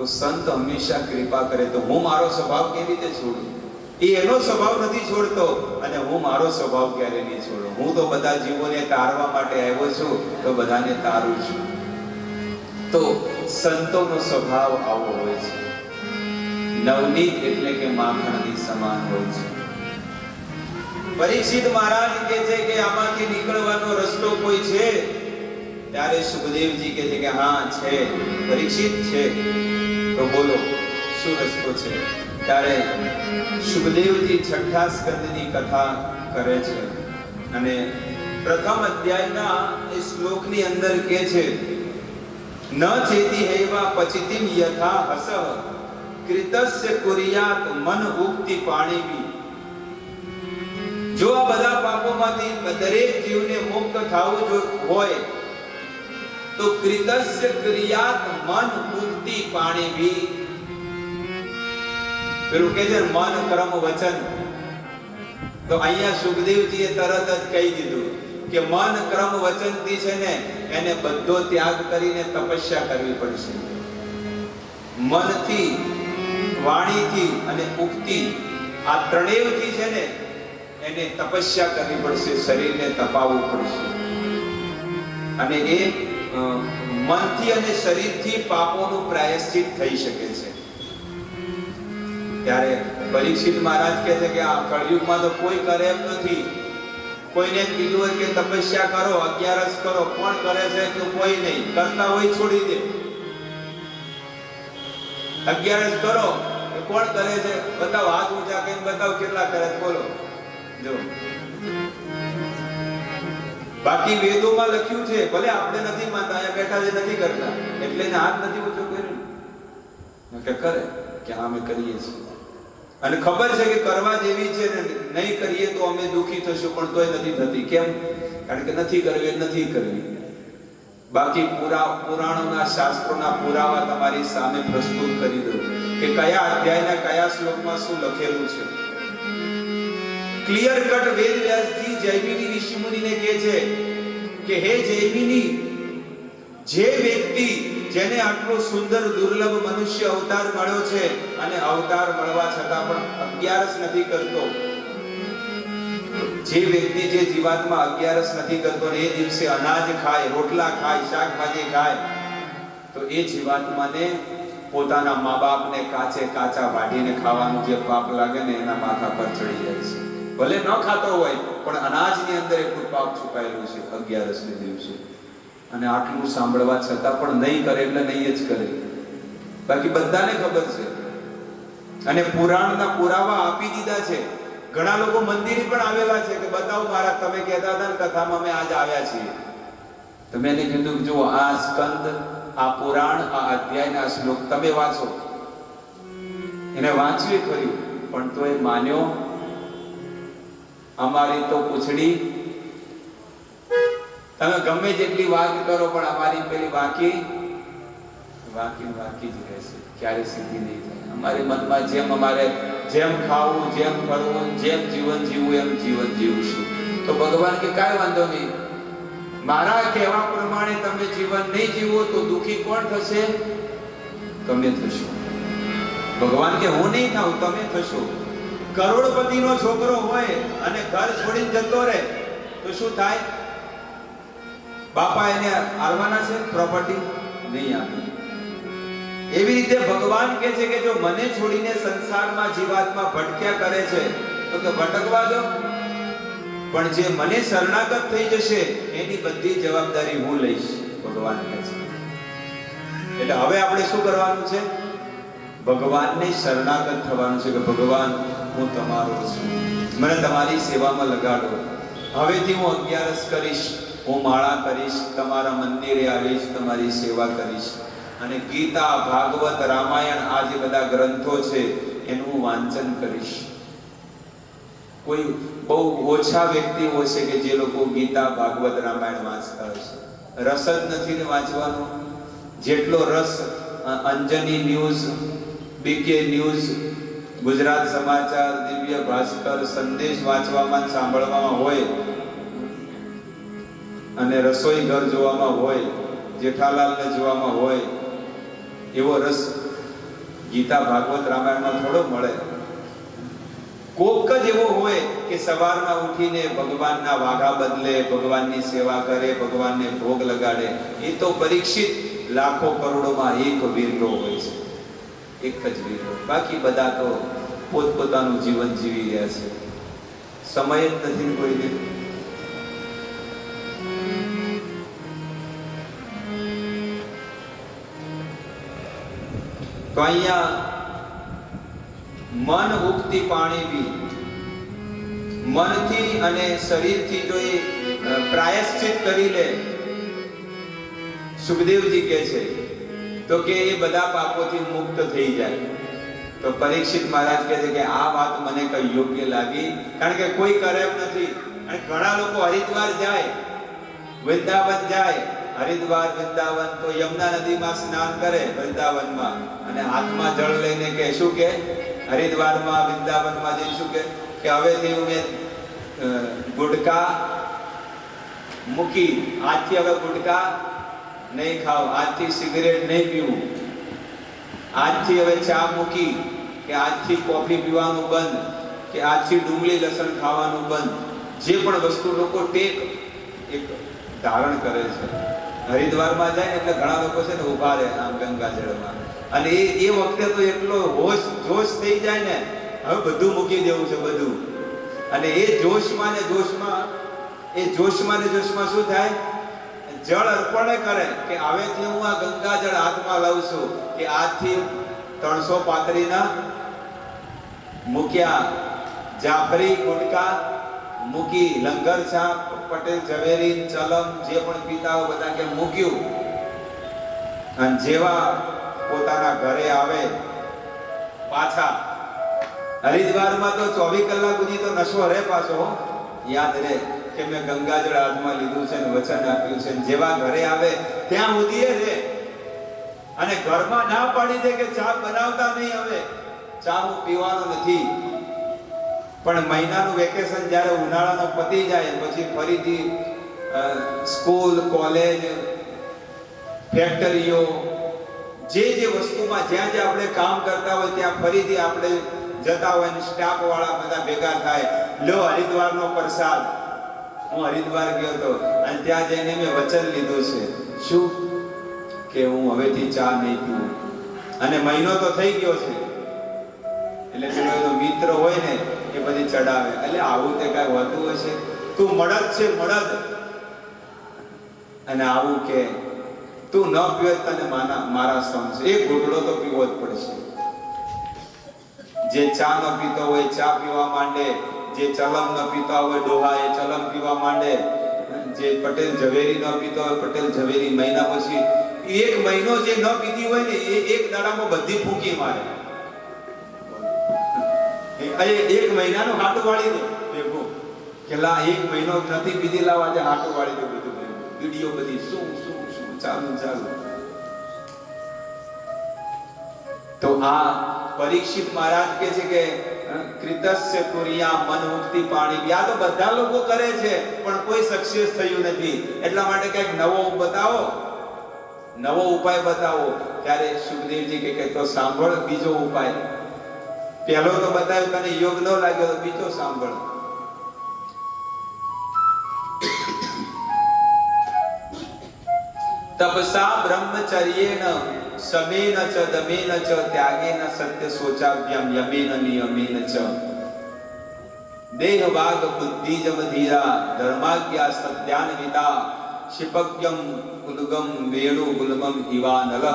તો સંત હંમેશા કૃપા કરે. તો હું મારો સ્વભાવ કેવી રીતે છોડું? એ એનો સ્વભાવ નથી છોડતો અને હું મારો સ્વભાવ ક્યારે નહીં છોડું. હું તો બધા જીવોને તારવા માટે આવ્યો છું, તો બધાને તારું છું. તો સંતોનો સ્વભાવ આવો હોય છે. નવનીત એટલે કે માખણની સમાન હોય છે. પરીક્ષિત મહારાજ કહે છે કે આમાંથી નીકળવાનો રસ્તો કોઈ છે? ત્યારે સુખદેવજી કહે છે કે હા છે. પરીક્ષિત છે, તો બોલો શું રસ્તો છે? ત્યારે સુખદેવજી છઠ્ઠા સ્કંદની કથા કરે છે અને પ્રથમ અધ્યાયના એ શ્લોકની અંદર કહે છે, ન ચેતી હૈવા પચિતિમ યથા હસ કૃતસ્ય કુર્યાત મન ઉક્તિ પાણીવી. જો આ બધા પાપોમાંથી દરેક જીવને મુક્ત થવું હોય તો કૃતસ્ય ક્રિયાત મન ઉક્તિ પાણીવી. પેલું કે છે મન કર્મ વચન, તો અહીંયા સુખદેવજીએ તરત જ કહી દીધું કે મન કર્મ વચન થી છે ને એને બધો ત્યાગ કરીને તપસ્યા કરવી પડશે. મનથી, વાણીથી અને ઉક્તિ આ ત્રણેયથી છે ને એને તપસ્યા કરવી પડશે, શરીરને તપાવવું પડશે. અને એ મનથી અને શરીરથી પાપોનું પ્રાયશ્ચિત થઈ શકે છે. ત્યારે પરીક્ષિત મહારાજ કહે છે કે આ કળયુગમાં તો કોઈ કરે એમ નથી. કોઈને કીધું હોય કે તપસ્યા કરો, 11 કરો, કોણ કરે છે? તો કોઈ નહીં. કરતા હોય છોડી દે. 11 કરો, કોણ કરે છે? બતાવો, હાથ ઊંચા કરીને બતાવો કેટલા કરે છે, બોલો. જો બાકી વેદોમાં લખ્યું છે, ભલે આપણે નથી માનતા, અહીંયા બેઠા છે નથી કરતા, એટલે એને હાથ નથી ઊંચો કર્યો કે કરે કે અમે કરીએ છીએ. અને ખબર છે કે કરવા જેવી છે ને, નહીં કરીએ તો અમે દુખી થશું, પણ તોય નથી થતી. કેમ? કારણ કે નથી કરવી, નથી કરવી. બાકી પુરાણોના, શાસ્ત્રોના પુરાવા તમારી સામે પ્રસ્તુત કરી દઉં કે કયા અધ્યાયના કયા શ્લોકમાં શું લખેલું છે. ક્લિયર કટ વેદ વ્યાસજી જૈમિની ઋષિમુનિને કહે છે કે હે જૈમિની, જે વ્યક્તિ જેને આટલો સુંદર દુર્લભ મનુષ્ય અવતાર મળ્યો છે અને અવતાર મળવા છતાં પણ 11 નથી કરતો, જે વ્યક્તિ જે જીવાત્મા 11 નથી કરતો ને એ દિવસે અનાજ ખાય, રોટલા ખાય, શાકભાજી ખાય, તો એ જીવાત્માને પોતાના મા બાપને કાચા વાઢીને ખાવાનું જે પાપ લાગે ને એના માથા પર ચડી જાય છે. ભલે ન ખાતો હોય પણ અનાજની અંદર એટલું પાપ છુપાયેલું છે 11 દિવસે. અને આટલું સાંભળવા છતાં પણ નહીં કરે એટલે નહીં જ કરે. બાકી બધાને ખબર છે અને પુરાણના પુરાવા આપી દીધા છે. ઘણા લોકો મંદિરે પણ આવેલા છે કે બતાવો મારા, તમે કહેતા હતા ને કથામાં અમે આજ આવ્યા છીએ. તમે એને કીધું જો આ સ્કંદ, આ પુરાણ, આ અધ્યાયના શ્લોક તમે વાંચો. એને વાંચ્યું ખરી પણ તો એ માન્યો. અમારી તો પૂછડી, તમે ગમે જેટલી વાત કરો પણ અમારી પેલી વાકી જ રહેશે, ક્યારે સીધી નહીં થાય. અમારી મનમાં જેમ ખાવું, જેમ ફરવું, જેમ જીવન જીવવું એમ જીવન જીવશું. તો ભગવાન કે કાંઈ વાંધો નહીં, મારા કહેવા પ્રમાણે તમે જીવન નહીં જીવો તો દુખી કોણ થશે? તમે થશો. ભગવાન કે હું નહીં થાઉં, તમે થશો. કરોડપતિનો છોકરો હોય અને ઘર છોડીને જતો રહે તો શું થાય? બાપા એને આલવાના છે પ્રોપર્ટી? નહીં આપે. એવી રીતે ભગવાન કહે છે કે જો મને છોડીને સંસારમાં જીવાત્મા ભટક્યા કરે છે તો કે ભટકવા દો, પણ જે મને શરણાગત થઈ જશે એની બધી જવાબદારી હું લઈશ, ભગવાન કહે છે. એટલે હવે આપણે શું કરવાનું છે? ભગવાનને શરણાગત થવાનું છે કે ભગવાન હું તમારો છું, મને તમારી સેવામાં લગાડો. હવેથી હું 11 કરીશ, હું માળા કરીશ, તમારા મંદિરે આવીશ, તમારી સેવા કરીશ અને ગીતા, ભાગવત, રામાયણ આ જે બધા ગ્રંથો છે એનું વાંચન કરીશ. કોઈ બહુ ઓછા વ્યક્તિઓ છે કે જે લોકો ગીતા, ભાગવત, રામાયણ વાંચતા હશે. રસ જ નથી ને વાંચવાનો. જેટલો રસ Anjani news, BK news, Gujarat Samachar, Divya Bhaskar, સંદેશ વાંચવામાં, સાંભળવામાં હોય અને રસોઈ ઘર જોવામાં હોય, જેઠાલાલને જોવામાં હોય, એવો રસ ગીતા ભાગવત રામાયણમાં થોડો મળે. કોક જ એવો હોય કે સવારમાં ઉઠીને ભગવાનના વાઘા બદલે, ભગવાનની સેવા કરે, ભગવાનને ભોગ લગાડે. એ તો પરીક્ષિત લાખો કરોડોમાં એક વીરલો હોય છે, એક જ વીરલો. બાકી બધા તો પોતપોતાનું જીવન જીવી રહ્યા છે, સમય જ નથી કોઈને. તો અહીંયા મન ઉગતી પાણી પી, મનથી અને શરીરથી જો એ પ્રાયશ્ચિત કરી લે, સુખદેવજી કહે છે તો કે એ બધા પાપોથી મુક્ત થઈ જાય. તો પરીક્ષિત મહારાજ કહે છે કે આ વાત મને કઈ યોગ્ય લાગી, કારણ કે કોઈ કરે એમ નથી. અને ઘણા લોકો હરિદ્વાર જાય, વૃંદાવન જાય, હરિદ્વાર વૃંદાવન તો યમુના નદીમાં સ્નાન કરે વૃંદાવનમાં, અને હાથમાં જળ લઈને કે શું કે હરિદ્વારમાં વૃંદાવનમાં જઈને શું કે હવેથી હું ગુટકા મૂકી, આજથી હવે ગુટકા નહીં ખાવ, આજથી સિગરેટ નહીં પીવું, આજથી હવે ચા મૂકી, કે આજથી કોફી પીવાનું બંધ, કે આજથી ડુંગળી લસણ ખાવાનું બંધ. જે પણ વસ્તુ લોકો ટેક એક ધારણ કરે છે. હરિદ્વારમાં જાય ને એટલે ઘણા લોકો છે ને ઉભા રહે આમ ગંગાજળમાં, અને એ વખતે તો એટલો જોશ થઈ જાય ને, હવે બધું મૂકી દેવું છે બધું. અને એ જોશમાં ને જોશમાં શું થાય, જળ અર્પણ કરે કે હવેથી હું આ ગંગાજળ હાથમાં લઉં છું, કે આજથી 335 ના મૂક્યા, જાફરી ગુટકા મૂકી, લંગર ચા, પટેલ ઝવેરી, ચલમ જે પણ પીતા હોય બધા કે મૂક્યું. અને જેવા પોતાના ઘરે આવે પાછા, હરિદ્વારમાં તો 24 કલાક સુધી તો નશો રહે પાછો, યાદ રહે કે મેં ગંગાજળ હાથમાં લીધું છે ને વચન આપ્યું છે. જેવા ઘરે આવે ત્યાં સુધી રહે, અને ઘરમાં ના પાડી દે કે ચા બનાવતા નહીં, હવે ચા હું પીવાનો નથી. પણ મહિનાનું વેકેશન જ્યારે ઉનાળાનો પતી જાય પછી ફરીથી સ્કૂલ, કોલેજ, ફેક્ટરીઓ, જે વસ્તુમાં જ્યાં આપણે કામ કરતા હોય ત્યાં ફરીથી આપણે જતા હોય, સ્ટાફ વાળા બધા ભેગા થાય, લો હરિદ્વારનો પ્રસાદ. હું હરિદ્વાર ગયો હતો અને ત્યાં જઈને મેં વચન લીધું છે, શું કે હું હવેથી ચા નહીં પીવું. અને મહિનો તો થઈ ગયો છે, એટલે પેલો મિત્ર હોય ને એ બધી ચડાવે, એટલે આવું તે કઈ હોતું હશે, તું મળદ છે મળદ, અને આવું કે તું ન પીવે તને મારા સમ છે, એક ઘૂંટડો તો પીવો જ પડશે. જે ચા ન પીતો હોય ચા પીવા માંડે, જે ચલમ ન પીતા હોય ડોહા એ ચલમ પીવા માંડે, જે પટેલ ઝવેરી ન પીતો હોય પટેલ ઝવેરી. મહિના પછી એક મહિનો જે ન પીધી હોય ને એ એક દાડામાં બધી ફૂંકી મારે, એક મહિનાનું હાટું વાળી દે ભેગું, કે લા એક મહિનો નથી પીધી, લાવ આજે હાટું વાળી દે બધું. વિડીયો બધી શું ચાલુ. તો આ પરીક્ષિત મહારાજ કે છે કે કૃતસ્ય કુર્યા મન મુક્તિ પાણી. આ તો બધા લોકો કરે છે પણ કોઈ સક્સેસ થયું નથી. એટલા માટે કંઈક નવો બતાવો, નવો ઉપાય બતાવો. ત્યારે સુખદેવજી કે તો સાંભળ બીજો ઉપાય. પહેલો તો બતાવ્યો તને યોગ ન લાગ્યો તો બીજો સાંભળ. તપસા બ્રહ્મચર્યેન સમેન ચ દમેન ચ ત્યાગેન સત્ય શોચાભ્યામ યમેન નિયમેન ચ દેહ વાગ બુદ્ધિ જમ ધીરા ધર્માજ્ઞા સત્યાન્વિતા શિપજ્ઞમ ઉદગમ વેણુ ગુલમમ ઇવાનલહ.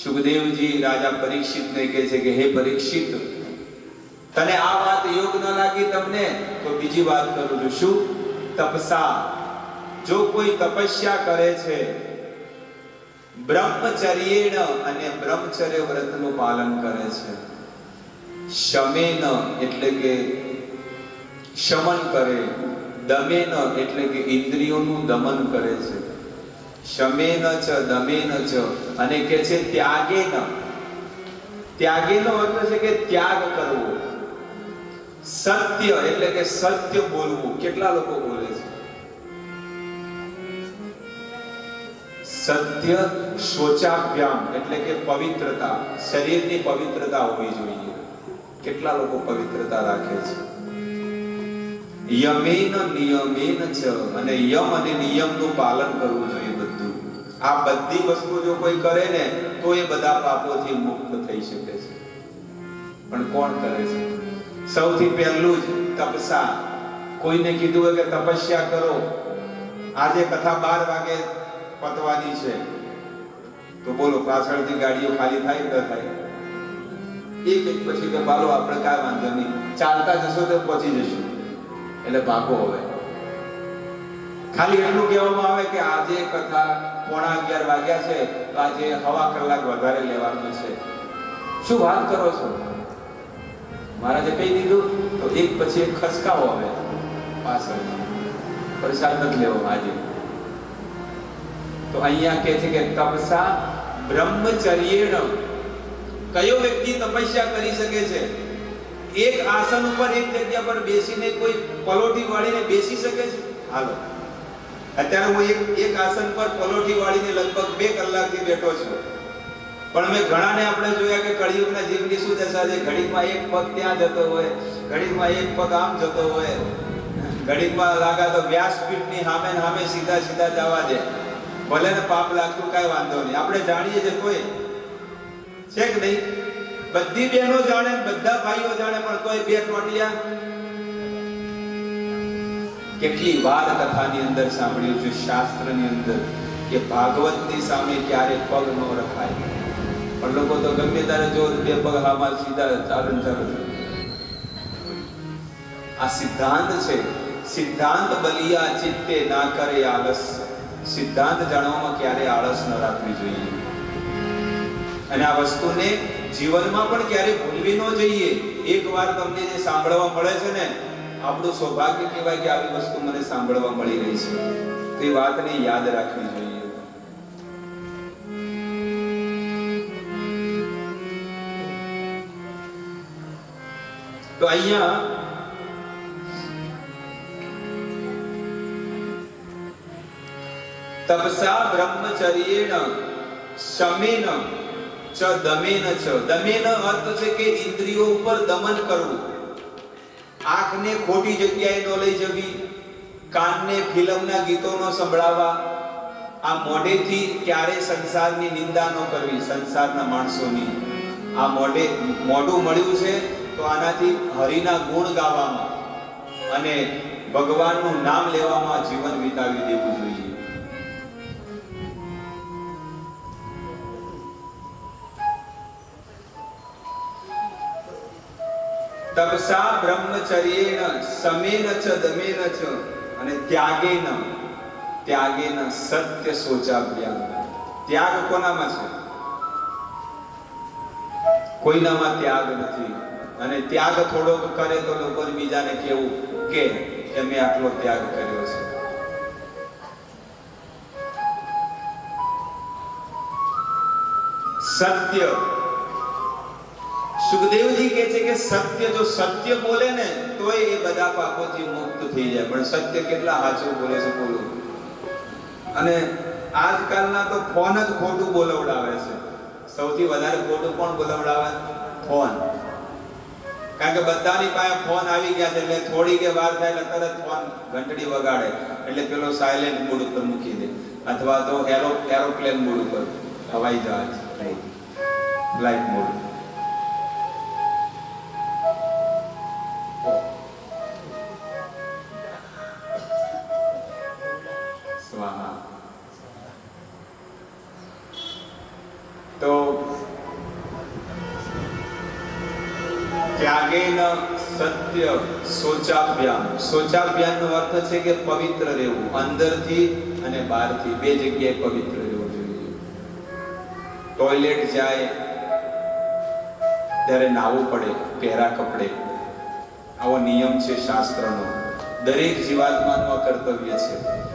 સુખદેવજી રાજા પરીક્ષિતને કહે છે કે હે પરીક્ષિત, તને આ વાત યોગ ન લાગી તમને, તો બીજી વાત કરું છું. શું? તપસા, જો કોઈ તપસ્યા કરે છે, બ્રહ્મચર્યેણ અને બ્રહ્મચર્ય વ્રતનું પાલન કરે છે, શમેન એટલે કે શમન કરે, દમેન એટલે કે ઇન્દ્રિયોનું દમન કરે છે, શમેન ચ દમેન ચ અને કે છે ત્યાગેન. ત્યાગેનો અર્થ છે કે ત્યાગ કરવો. સત્ય એટલે કે સત્ય બોલવું. કેટલા લોકો બોલે છે? સત્ય શૌચાભ્યામ એટલે કે પવિત્રતા, શરીરની પવિત્રતા હોવી જોઈએ. કેટલા લોકો પવિત્રતા રાખે છે? યમેન નિયમેન ચ, અને યમ અને નિયમનું પાલન કરવું જોઈએ બધું. આ બધી વસ્તુ જો કોઈ કરે ને તો એ બધા પાપોથી મુક્ત થઈ શકે છે. પણ કોણ કરે છે? સૌથી પહેલું જ તપસા. કોઈને કીધું હોય કે તપસ્યા કરો, આજે કથા 12 વાગે પતવાની છે, તો બોલો પાછળથી ગાડીઓ ખાલી થાય કે થાય? એક પછી કે બાલો આપણે કાંઈ વાંધો નહીં, ચાલતા જશો તો પહોંચી જશું, એટલે ભાગો. હવે ખાલી એટલું કહેવામાં આવે કે આજે કથા 11:15 વાગ્યા છે, તો આજે સવા કલાક વધારે લેવાનું છે. શું વાત કરો છો? મહારાજે કહી દીધું તો એક પછી એક ખસકાવો. હવે પાછળ પ્રસાદ નથી લેવો આજે. તો અહીંયા કહે છે કે તપસા બ્રહ્મચર્યેણ. કયો વ્યક્તિ તપસ્યા કરી શકે છે? એક આસન ઉપર એક જગ્યા પર બેસીને કોઈ પલોઠી વાળીને બેસી શકે છે? હાલો, અત્યારે હું એક આસન પર પલોઠી વાળીને લગભગ 2 કલાકથી બેઠો છું. પણ મેં ઘણાને આપણે જોયા કે કળિયુગના જીવની શું દશા છે? ઘડીકમાં એક પગ ત્યાં જતો હોય, ઘડીકમાં એક પગ આમ જતો હોય, ઘડીકમાં લાગા તો વ્યાસપીઠની સામે સામે સીધા સીધા જવા દે. ભલે ને પાપ લાગતું કાંઈ વાંધો નહીં, આપણે જાણીએ છીએ તોય છે કે નહીં? બધી બહેનો જાણે, બધા ભાઈઓ જાણે, પણ તોય 2 ટોટિયા. કેટલી વાર કથાની અંદર સાંભળ્યું છે, શાસ્ત્રની અંદર, કે ભાગવતની સામે ક્યારે પગ ન રખાય. પણ લોકો તો ગમે ત્યારે જો 2 પગ હામાં સીધા ચાલન ચાલુ. આ સિદ્ધાંત છે. સિદ્ધાંત બલિયા ચિત્તે ના કરે આળસ. સિદ્ધાંત જાણવામાં ક્યારે આળસ ન રાખવી જોઈએ. અને આ વસ્તુને જીવનમાં પણ ક્યારે ભૂલવી ન જોઈએ. એકવાર તમને જે સાંભળવા મળે છે ને, આપણું સૌભાગ્ય કહેવાય કે આવી વસ્તુ મને સાંભળવા મળી રહી છે. તો એ વાતને યાદ રાખવી જોઈએ. તો અહીંયા તપસા બ્રહ્મચર્યેણ શમેન ચ દમેન ચ. દમેન અર્થ છે કે ઇન્દ્રિયો ઉપર દમન કરવું. આંખને ખોટી જગ્યાએ ન લઈ જવી, કાનને ફિલ્મના ગીતો ન સંભળાવવા, આ મોઢેથી ક્યારે સંસારની નિંદા ન કરવી, સંસારના માણસોની. આ મોઢું મળ્યું છે તો આનાથી હરિના ગુણ ગાવામાં અને ભગવાનનું નામ લેવામાં જીવન વિતાવી દેવું જોઈએ. તપસા બ્રહ્મચર્યેણ શમેન ચ દમેન ચ, અને ત્યાગેન સત્ય શૌચાભ્યામ. ત્યાગ કોનામાં છે? કોઈનામાં ત્યાગ નથી. અને ત્યાગ થોડોક કરે તો લોકો બીજાને કેવું કે મેં આટલો ત્યાગ કર્યો છે. સત્ય. સુખદેવજી કહે છે કે સત્ય, જો સત્ય બોલે ને તો એ બધા પાપોથી મુક્ત થઈ જાય. પણ સત્ય કેટલા સાચું બોલે છે બોલો. અને આજકાલના તો ફોન જ ખોટું બોલવડાવે છે. સૌથી વધારે ખોટું કોણ બોલવડાવે? ફોન. કારણ કે બધાની પાસે ફોન આવી ગયા છે, એટલે થોડી કે વાર થાય એટલે તરત ફોન ઘંટડી વગાડે, એટલે પેલો સાયલેન્ટ મોડ ઉપર મૂકી દે, અથવા તો એરોપ્લેન મોડ ઉપર, હવાઈ જહાજ ફ્લાઇટ મોડ. તો ત્યાગેન સત્ય શૌચાભ્યામ. શૌચાભ્યામનો અર્થ છે કે પવિત્ર રહેવું, અંદરથી અને બહારથી 2 જગ્યાએ પવિત્ર રહેવું જોઈએ. ટોયલેટ જાય ત્યારે નાહવું પડે પહેરા કપડે, આવો નિયમ છે શાસ્ત્રનો. દરેક જીવાત્માનું આ કર્તવ્ય છે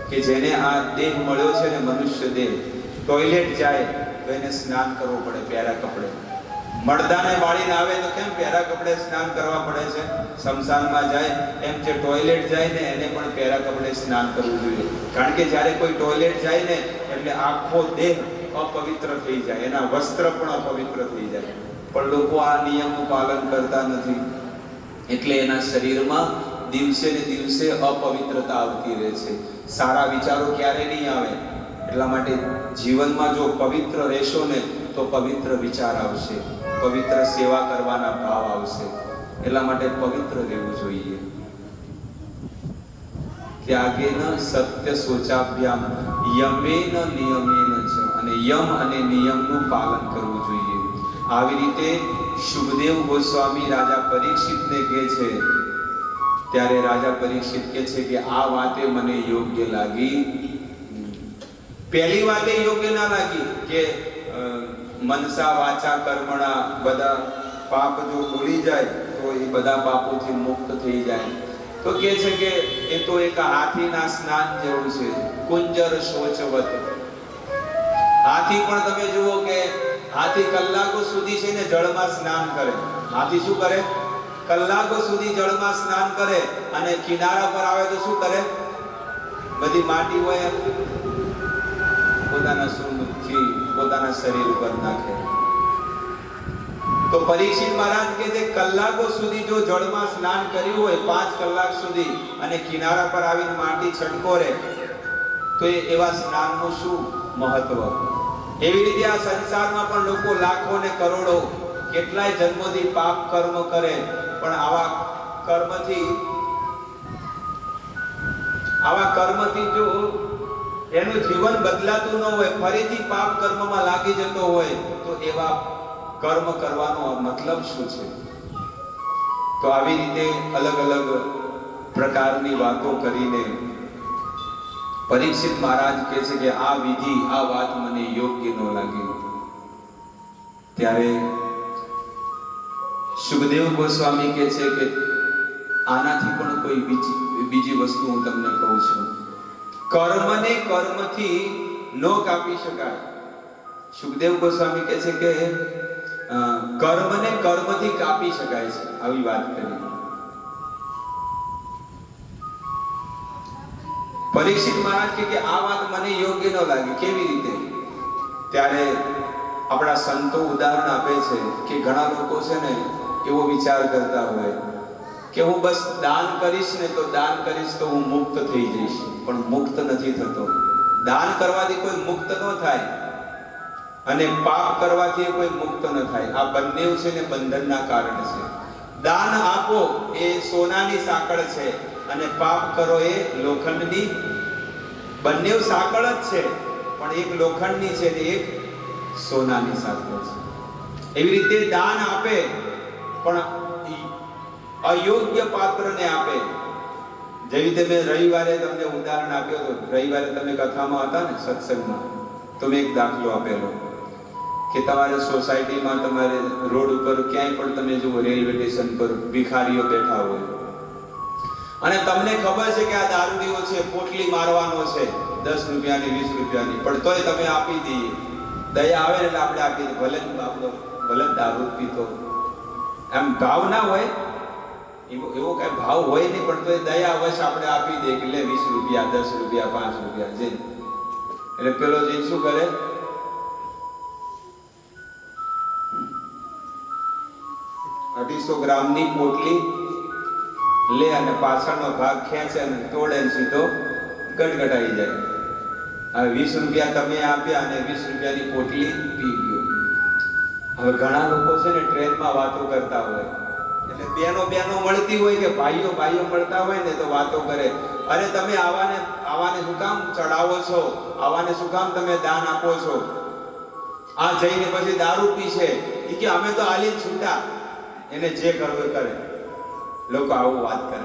કે જેને આ દેહ મળ્યો છે ને, મનુષ્ય દેહ, ટોયલેટ જાય તો એને સ્નાન કરવું પડે પહેરા કપડે. મરદાને બાળીને આવે તો કેમ પહેરા કપડે સ્નાન કરવા પડે છે? શમશાનમાં જાય એમ જે ટોયલેટ જાય ને એને પણ પહેરા કપડે સ્નાન કરવું જોઈએ. કારણ કે જ્યારે કોઈ ટોયલેટ જાય ને એટલે આખો દેહ અપવિત્ર થઈ જાય, એના વસ્ત્ર પણ અપવિત્ર થઈ જાય. પણ લોકો આ નિયમનું પાલન કરતા નથી, એટલે એના શરીરમાં દિવસે ને દિવસે અપવિત્રતા આવતી રહે છે. સારા વિચારો ક્યારે નહીં આવે. એટલા માટે જીવનમાં જો પવિત્ર રહેશો ને તો પવિત્ર વિચાર આવશે, પવિત્ર સેવા કરવાના ભાવ આવશે. એટલા માટે પવિત્ર રહેવું જોઈએ. ત્યાગેન સત્ય શોચાભ્યામ યમેન નિયમેન ચ, અને યમ અને નિયમનું પાલન કરવું જોઈએ. આવી રીતે શુભદેવ ગોસ્વામી રાજા પરીક્ષિતને કહે છે. ત્યારે રાજા પરીક્ષિત કહે છે કે આ વાતે મને યોગ્ય લાગી. પહેલી વાતે યોગ્ય ના લાગી કે મનસા વાચા કર્મણા બધા પાપ જો ભૂલી જાય તો એ બધા પાપોથી મુક્ત થઈ જાય. તો કહે છે કે એ તો એક હાથીના સ્નાન જેવું છે, કુંજર શોચવત. હાથી પણ તમે જુઓ કે હાથી કલાકો સુધી છે ને જળમાં સ્નાન કરે. હાથી શું કરે? કલાકો સુધી જળમાં સ્નાન કરે, અને કિનારા પર આવે તો શું કરે? બધી માટી હોય પોતાના સૂંઢથી પોતાના શરીર ઉપર નાખે. તો પરીક્ષિત મહારાજ કહે છે કલાકો સુધી જો જળમાં સ્નાન કર્યું હોય, 5 કલાક સુધી, અને કિનારા પર આવીને માટી છટકોરે, તો એવા સ્નાનનું શું મહત્વ. એવી રીતે આ સંસારમાં પણ લોકો લાખો ને કરોડો કેટલાય જન્મોથી પાપ કર્મ કરે, પણ આવા કર્મથી જો એનું જીવન બદલાતું ન હોય, ફરીથી પાપ કર્મમાં લાગી જતો હોય, તો એવા કર્મ કરવાનો મતલબ શું છે? તો આવી રીતે અલગ અલગ પ્રકારની વાતો કરીને પરીક્ષિત મહારાજ કહે છે કે આ વિધિ, આ વાત મને યોગ્ય ન લાગી. ત્યારે શુભદેવ ગોસ્વામી કહે છે કે આનાથી પણ કોઈ બીજી વસ્તુ હું તમને કહું છું. કર્મને કર્મથી ન કાપી શકાય. શુભદેવ ગોસ્વામી કહે છે કે કર્મને કર્મથી કાપી શકાય છે. આવી વાત કરી. પરીક્ષિત મહારાજ કે આ વાત મને યોગ્ય ન લાગી. કેવી રીતે? ત્યારે આપણા સંતો ઉદાહરણ આપે છે કે ઘણા લોકો છે ને એવો વિચાર કરતા હોય કે હું બસ દાન કરીશ ને તો હું મુક્ત થઈ જઈશ, પણ મુક્ત નથી થતો. દાન કરવાથી કોઈ મુક્ત ન થાય, અને પાપ કરવાથી કોઈ મુક્ત ન થાય. આ બંને છે ને બંધનના કારણ છે. દાન આપો એ સોનાની સાંકળ છે, અને પાપ કરો એ લોખંડની. બંને સાંકળ જ છે, પણ એક લોખંડની છે ને એક સોનાની સાંકળ છે. એવી રીતે દાન આપે પણ અયોગ્ય પાત્રને આપે. જેવી રીતે મેં રવિવારે તમને ઉદાહરણ આપ્યો હતો. રવિવારે તમે કથામાં હતા ને, સત્સંગમાં, તો મેં એક દાખલો આપેલો કે તમારે સોસાયટીમાં, તમારે રોડ ઉપર ક્યાંય પણ તમે જુઓ, રેલવે સ્ટેશન પર ભિખારીઓ બેઠા હોય, અને તમને ખબર છે કે આ દારૂડીઓ છે, પોટલી મારવાનો છે 10 રૂપિયાની 20 રૂપિયાની, પણ તોય તમે આપી દઈએ. દયા આવે એટલે આપણે આપી દઈએ. ભલે દારૂ પીતો, એમ ભાવ ના હોય, એવો કઈ ભાવ હોય નહીં, પણ તોય દયા અવશ્ય આપણે આપી દઈએ કે લે 20 રૂપિયા 10 રૂપિયા 5 રૂપિયા જે. એટલે પેલો જઈને શું કરે? 250 ગ્રામની પોટલી લે અને પાછળનો ભાગ ખેંચે અને તોડે ને સીધો ગટગટાઈ જાય. હવે 20 રૂપિયા તમે આપ્યા અને 20 રૂપિયાની પોટલી પી ગયો. હવે ઘણા લોકો છે ને ટ્રેનમાં વાતો કરતા હોય, એટલે બેનો મળતી હોય કે ભાઈઓ મળતા હોય ને, તો વાતો કરે, અરે તમે આવાને શું કામ ચડાવો છો? આવાને શું કામ તમે દાન આપો છો? આ જઈને પછી દારૂ પીશે. એ કે અમે તો આલી છૂટા, એને જે કરવું કરે. લોકો આવું વાત કરે,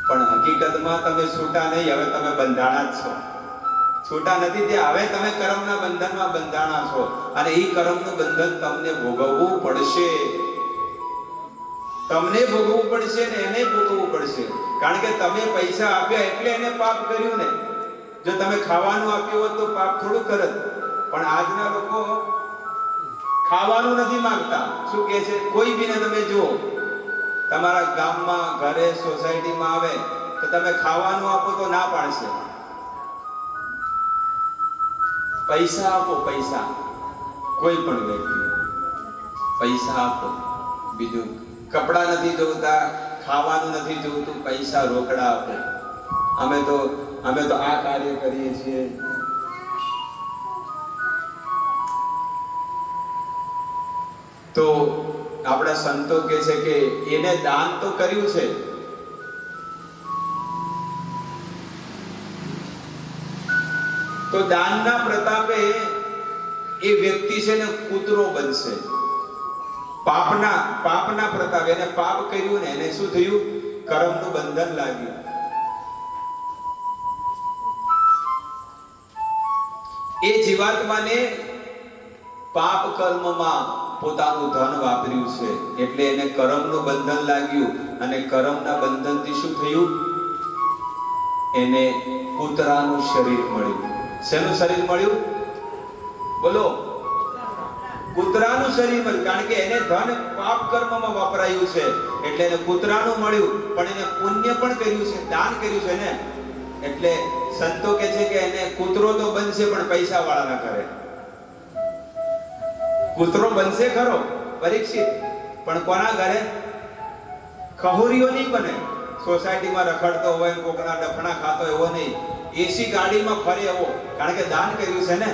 પણ હકીકતમાં તમે છૂટા નહીં, હવે તમે બંધાણા જ છો. છૂટા નથી તે, હવે તમે કર્મના બંધનમાં બંધાણા છો, અને એ કર્મનું બંધન તમને ભોગવવું પડશે. તમને ભોગવવું પડશે ને એને ભોગવવું પડશે. કારણ કે તમે પૈસા આપ્યા એટલે એને પાપ કર્યું ને. જો તમે ખાવાનું આપ્યું હોત તો પાપ થોડું કરત. પણ આજના લોકો ખાવાનું નથી માંગતા. શું કહે છે? કોઈ બીને તમે જુઓ, તમારા ગામમાં, ઘરે, સોસાયટીમાં આવે તો તમે ખાવાનું આપો તો ના પાડશે. પૈસા આપો, પૈસા, કોઈ પણ વ્યક્તિ પૈસા આપો. બીજું કપડાં નથી જોતા, ખાવાનું નથી જોતું, પૈસા રોકડા આપો. અમે તો આ કાર્ય કરીએ છીએ. તો આપણા સંતો કહે છે કે એને દાન તો કર્યું છે, તો દાનના પ્રતાપે એ વ્યક્તિ છે ને કૂતરો બનશે. પાપના પ્રતાપે એને પાપ કર્યું ને એને શું થયું? કર્મનું બંધન લાગ્યું. એ જીવાત્માને પાપ કર્મમાં પોતાનું ધન વાપર્યું છે એટલે એને કર્મનું બંધન લાગ્યું, અને કર્મના બંધનથી શું થયું? એને કૂતરાનું શરીર મળ્યું. શેનું શરીર મળ્યું? બોલો. કૂતરાનું શરીર મળ્યું, કારણ કે એને ધન પાપ કર્મમાં વપરાયું છે એટલે એને કૂતરાનું મળ્યું. પણ એને પુણ્ય પણ કર્યું છે, દાન કર્યું છે ને, એટલે સંતો કહે છે કે એને કૂતરો તો બનશે પણ પૈસા વાળા ના કરે. કૂતરો બનશે ખરો પરીક્ષિત, પણ કોના ઘરે? ખહોરીઓ નહીં બને. સોસાયટીમાં રખડતો હોય, કોકના ડફણા ખાતો એવો નહીં, એસી ગાડીમાં ફરે એવો, કારણ કે દાન કર્યું છે ને.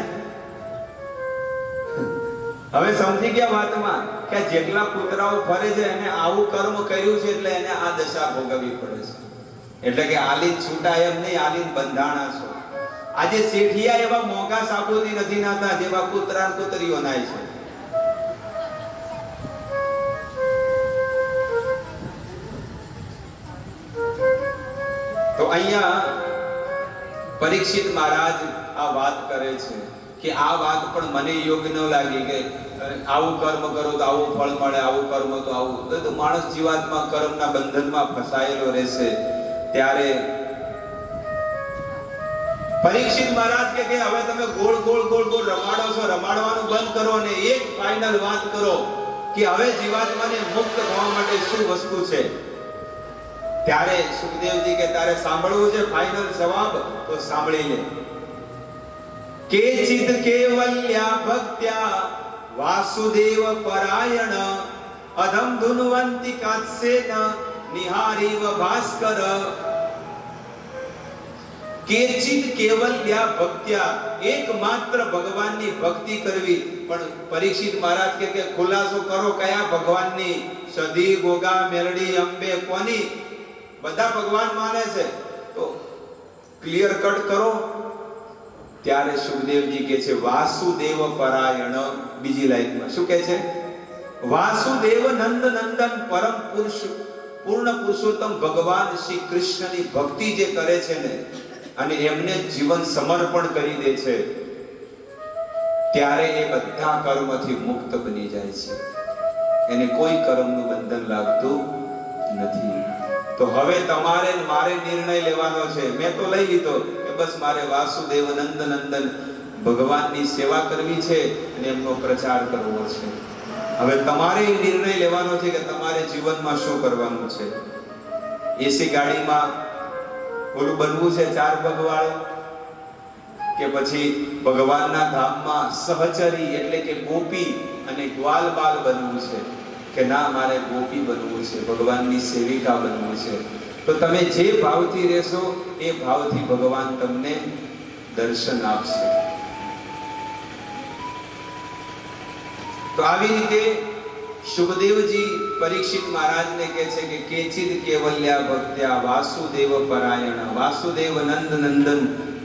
હવે સમજી ગયા વાતમાં કે જેટલા કૂતરાઓ ફરે છે એને આવું કર્મ કર્યું છે એટલે એને આ દશા ભોગવવી પડે છે. એટલે કે આલીન છૂટા એમ નહીં, આલીન બંધાણા છો. આજે શેઠિયા એવા મોંઘા સાબુથી નથી નાતા જેવા કૂતરા કૂતરીઓ નાય છે. તો અહીંયા પરીક્ષિત મહારાજ આ વાત કરે છે કે આ વાત પણ મને યોગ્ય ન લાગી કે આવું કર્મ કરો તો આવું ફળ મળે, આવું કર્મ તો આવું. તો માણસ જીવાત્મા કર્મના બંધનમાં ફસાયેલો રહેશે. ત્યારે પરીક્ષિત મહારાજ કે હવે તમે ગોળ ગોળ ગોળ ગોળ રમાડો છો, રમાડવાનું બંધ કરો અને એક ફાઇનલ વાત કરો કે હવે જીવાત્માને મુક્ત થવા માટે શું વસ્તુ છે. ત્યારે સુખદેવજી કે તારે સાંભળવું છે ફાઇનલ જવાબ? તો સાંભળી લે. કે ચિદ કેવલ્યા ભક્ત્યા વાસુદેવ પરાયણ અધમ ધુનવંતિ કાત્સેન નિહારીવ ભાસ્કર. કેચિત કેવલ્યા ભક્ત્યા, એકમાત્ર ભગવાનની ભક્તિ કરવી. પણ પરીક્ષિત મહારાજ કે ખુલાસો કરો કયા ભગવાનની? સધી, ગોગા, મેલડી, અંબે, કોની? બધા ભગવાન માને છે તો ક્લિયર કટ કરો. ત્યારે સુખદેવજી કહે છે વાસુદેવ પરાયણ. બીજી લાઈનમાં શું કહે છે? વાસુદેવ નંદ નંદન પરમ પુરુષ પૂર્ણ પુરુષોત્તમ ભગવાન શ્રી કૃષ્ણની ભક્તિ જે કરે છે ને, અને એમને જીવન સમર્પણ કરી દે છે, ત્યારે એ બધા કર્મથી મુક્ત બની જાય છે. એને કોઈ કર્મનું બંધન લાગતું નથી. તો હવે તમારે મારે નિર્ણય લેવાનો છે. મેં તો લઈ લીધો કે બસ મારે વાસુદેવ નંદ નંદન ભગવાનની સેવા કરવી છે અને એમનો પ્રચાર કરવો છે. હવે તમારે નિર્ણય લેવાનો છે કે તમારે જીવનમાં શું કરવાનું છે. એસી ગાડીમાં ઓલું બનવું છે 4 પગવાળું, કે પછી ભગવાનના ધામમાં સહચરી એટલે કે ગોપી અને ગ્વાલ બાલ બનવું છે, કે ના મારે ગોપી બનવું છે, ભગવાનની સેવિકા બનવું છે. તો તમે જે ભાવથી રહેશો એ ભાવથી ભગવાન તમને દર્શન આપશે. તો આવી રીતે સુખદેવજી પરીક્ષિત મહારાજને કહે છે કે કેચિદ કેવલ્યા ભક્ત્યા વાસુદેવ પરાયણ. વાસુદેવ નંદ નંદન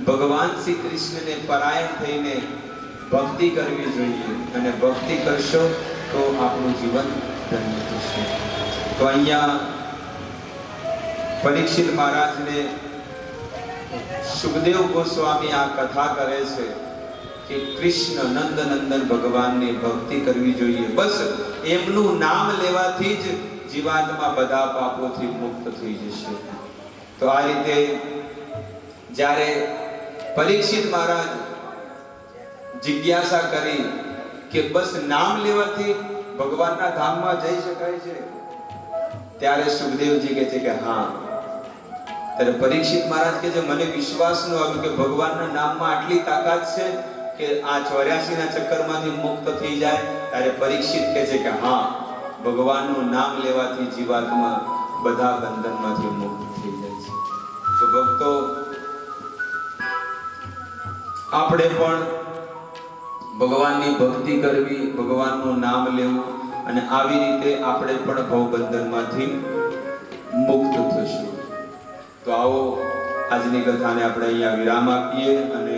ભગવાન શ્રી કૃષ્ણને પરાયણ થઈને ભક્તિ કરવી જોઈએ, અને ભક્તિ કરશો તો આપણું જીવન ધન્ય થશે. તો અહીંયા પરીક્ષિત મહારાજને સુખદેવ ગોસ્વામી આ કથા કરે છે કે કૃષ્ણ નંદ નંદન ભગવાનની ભક્તિ કરવી જોઈએ. બસ એમનું નામ લેવાથી જ જીવાત્મા બધા પાપોથી મુક્ત થઈ જશે. તો આ રીતે જ્યારે પરીક્ષિત મહારાજ જિજ્ઞાસા કરી કે બસ નામ લેવાથી ભગવાનના ધામમાં જઈ શકાય છે, ત્યારે સુખદેવજી કહે છે કે હા. ત્યારે પરીક્ષિત મહારાજ કહે છે મને વિશ્વાસ ન આવ્યો કે ભગવાનના નામમાં આટલી તાકાત છે કે આ 84 ના ચક્કરમાંથી મુક્ત થઈ જાય, ત્યારે પરીક્ષિત કહે છે કે હા, ભગવાનનું નામ લેવાથી જીવાત્મા બધા બંધનમાંથી મુક્ત થઈ જાય છે. તો ભક્તો, આપણે પણ ભગવાનની ભક્તિ કરવી, ભગવાનનું નામ લેવું, અને આવી રીતે આપણે પણ ભવબંધનમાંથી મુક્ત થશું. તો આવો આજની કથાને આપણે અહીંયા વિરામ આપીએ અને